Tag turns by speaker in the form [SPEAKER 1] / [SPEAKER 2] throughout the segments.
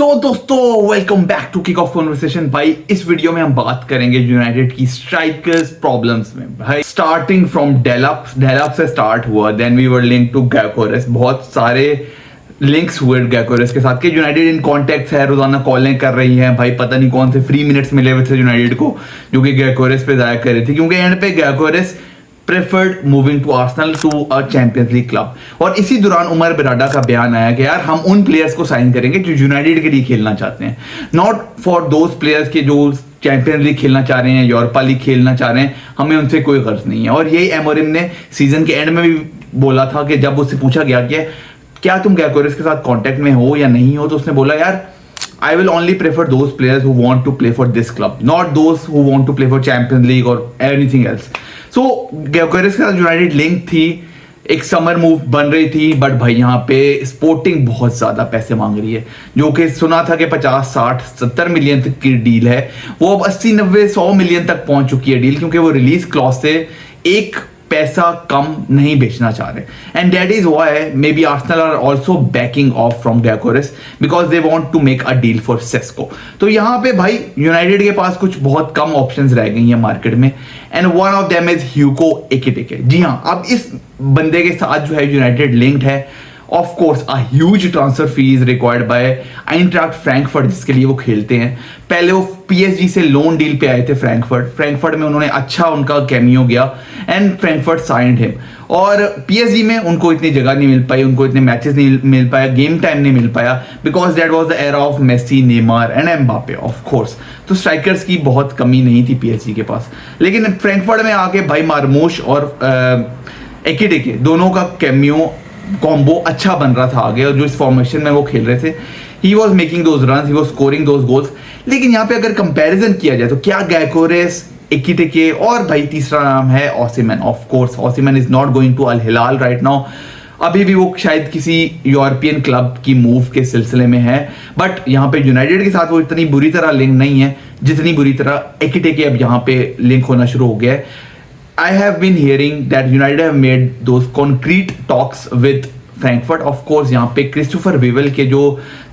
[SPEAKER 1] सो दोस्तों welcome back to kick off conversation. भाई इस वीडियो में हम बात करेंगे यूनाइटेड की स्ट्राइकर्स प्रॉब्लम्स में। भाई स्टार्टिंग फ्रॉम डेलअप से स्टार्ट हुआ, then we were linked to Gyokeres. बहुत सारे लिंक्स हुए गैकोरेस के साथ कि यूनाइटेड इन कॉन्टेक्ट है, रोजाना कॉलिंग कर रही है। भाई पता नहीं कौन से फ्री मिनट्स मिले हुए थे यूनाइटेड को जो कि गैकोरेस पे जाया कर रही थी, क्योंकि एंड पे Gyokeres preferred moving to Arsenal to a Champions League club. और इसी दौरान उमर बेराडा का बयान आया कि यार हम उन प्लेयर्स को साइन करेंगे जो यूनाइटेड के लिए खेलना चाहते हैं, नॉट फॉर दोज प्लेयर्स के जो चैंपियंस लीग खेलना चाह रहे हैं, यूरोपा लीग खेलना चाह रहे हैं। हमें उनसे कोई गर्ज नहीं है। और यही एमोरिम ने सीजन के एंड में भी बोला था कि जब उससे पूछा गया कि क्या तुम गैकोरेस के साथ कांटेक्ट में हो या नहीं हो, तो उसने बोला यार I will only prefer those players who want to play for this club, not those who want to play for Champions League or anything else. So गैकोरेस के साथ यूनाइटेड लिंक थी, एक समर मूव बन रही थी, बट भाई यहाँ पे स्पोर्टिंग बहुत ज्यादा पैसे मांग रही है, जो कि सुना था कि 50, 60, 70 मिलियन तक की डील है। वो अब 80, 90, 100 मिलियन तक पहुंच चुकी है डील, क्योंकि वो रिलीज क्लॉज से एक पैसा कम नहीं बेचना चाह रहे। And that is why maybe Arsenal are also backing off from Gyokeres because they want to make a deal for Sesko. तो यहाँ पे भाई यूनाइटेड के पास कुछ बहुत कम ऑप्शंस रह गई हैं मार्केट में, and one of them is Hugo Ekitike. जी हाँ, अब इस बंदे के साथ जो है यूनाइटेड लिंक्ड है। Of course a huge transfer fee is required by Eintracht Frankfurt, जिसके लिए वो खेलते हैं। पहले वो पीएसजी से लोन डील पे आए थे फ्रैंकफर्ट में उन्होंने अच्छा उनका कैमियो गया एंड फ्रैंकफर्ट साइंड हिम। और पीएसजी में उनको इतनी जगह नहीं मिल पाई, उनको इतने मैचेस नहीं मिल पाया, गेम टाइम नहीं मिल पाया, because that was the era of Messi, Neymar and Mbappe of course. तो स्ट्राइकर्स की बहुत कमी नहीं थी पीएसजी के पास। लेकिन फ्रैंकफर्ट में आके भाई मार्मूश और एकिटिके दोनों का कैमियो कॉम्बो अच्छा बन रहा था आगे, और जो इस फॉर्मेशन में वो खेल रहे थे, he was making those run, he was scoring those goals. लेकिन यहाँ पे अगर कंपैरिजन किया जाए तो क्या गैकोरेस, एकिटिके और भाई तीसरा नाम है Osimhen. Of course Osimhen is not going to Al Hilal right now, अभी भी वो शायद किसी यूरोपियन क्लब की मूव के सिलसिले में है, बट यहाँ पे यूनाइटेड के साथ वो इतनी बुरी तरह लिंक नहीं है जितनी बुरी तरह एकिटिके अब यहाँ पे लिंक होना शुरू हो गया है। I have been hearing that United have made those concrete talks with Frankfurt. Of course यहाँ पे क्रिस्टोफर वेवल के जो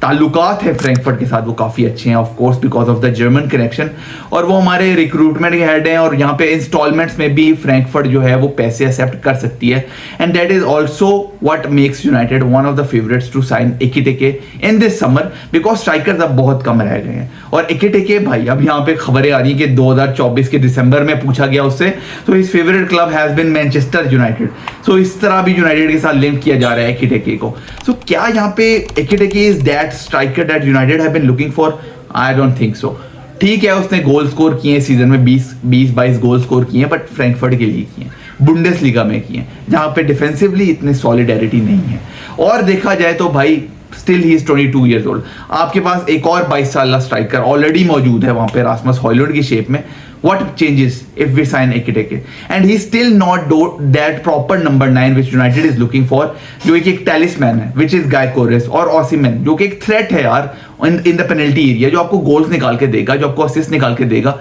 [SPEAKER 1] ताल्लुकात है फ्रैंकफर्ट के साथ वो काफ़ी अच्छे हैं, of course because of the German connection, और वो हमारे रिक्रूटमेंट के हेड हैं। और यहाँ पे इंस्टॉलमेंट्स में भी फ्रैंकफर्ट जो है वो पैसे एक्सेप्ट कर सकती है, and that is also what makes United one of the favourites to sign Ekitike in this summer, because strikers अब बहुत कम रह गए हैं। और एकिटिके भाई अब यहाँ पे खबरें आ रही है कि 2024 के दिसंबर में पूछा गया उससे, तो his favourite club has been Manchester United. So इस तरह भी यूनाइटेड के साथ लिंक किया जा रहा है एकिटिके को। सो क्या यहाँ पे Ekitike is that striker that United have been looking for? I don't think so. ठीक है, उसने गोल स्कोर किए सीजन में 20-22 गोल स्कोर किए, बट फ्रैंकफर्ट के लिए किए, बुंडेसलीगा में किए, जहां पे डिफेंसिवली इतनी सॉलिडेरिटी नहीं है। और देखा जाए तो भाई still he is 22 years old. आपके पास एक और 22 साल स्ट्राइकर ऑलरेडी मौजूद है वहां पे रासमस हॉयलैंड की शेप में। What changes if we sign Ekitike? And he's still not that proper number 9 which United is looking for, जो एक talisman है, which is Gaykoris और Osimhen, जो कि एक threat है यार in the penalty area, जो आपको goals निकाल के देगा, जो आपको assist निकाल के देगा।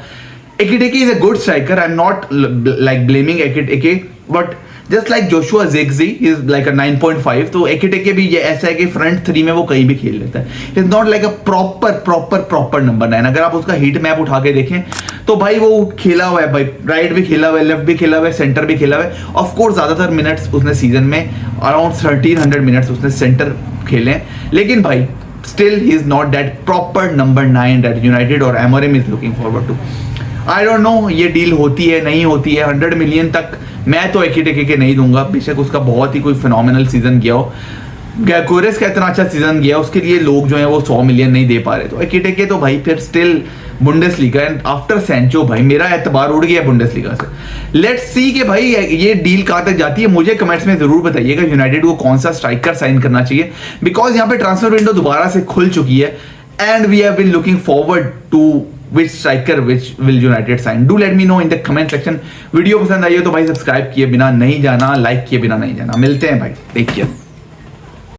[SPEAKER 1] Ekitike is a good striker. I'm not like blaming Ekitike, but just like Joshua Zirkzee is like a 9.5, तो Ekitike भी ये ऐसा है कि फ्रंट 3 में वो कहीं भी खेल लेता है। It's not like a proper number 9। अगर आप उसका हीट मैप उठा के देखें तो भाई वो खेला हुआ है, भाई राइट भी खेला हुआ है, लेफ्ट भी खेला हुआ है, सेंटर भी खेला हुआ है। ऑफ कोर्स ज्यादातर मिनट्स उसने सीजन में अराउंड 1300 मिनट्स उसने सेंटर खेले हैं, लेकिन भाई still he is not that proper number 9 that United और Amorim is looking forward to. I don't know ये डील होती है नहीं होती है। 100 मिलियन तक मैं तो एकिटिके के नहीं दूंगा, बेशक उसका बहुत ही कोई फिनोमिनल सीजन गया हो। गैकोरेस का इतना अच्छा सीजन गया, उसके लिए लोग जो है वो 100 मिलियन नहीं दे पा रहे, तो एकिटिके तो भाई फिर still Bundesliga and after Sancho भाई मेरा एतबार उड़ गया बुंडेसलीगा से। लेट्स सी कि भाई ये डील कहाँ तक जाती है। मुझे कमेंट्स में जरूर बताइएगा यूनाइटेड को कौन सा स्ट्राइकर साइन करना चाहिए, बिकॉज यहाँ पे ट्रांसफर विंडो दोबारा से खुल चुकी है, and we have been looking forward to which striker which will United sign. Do let me know in the comment section. Video पसंद आई हो तो भाई सब्सक्राइब किए बिना नहीं जाना, लाइक किए बिना नहीं जाना। मिलते हैं भाई, टेक केयर।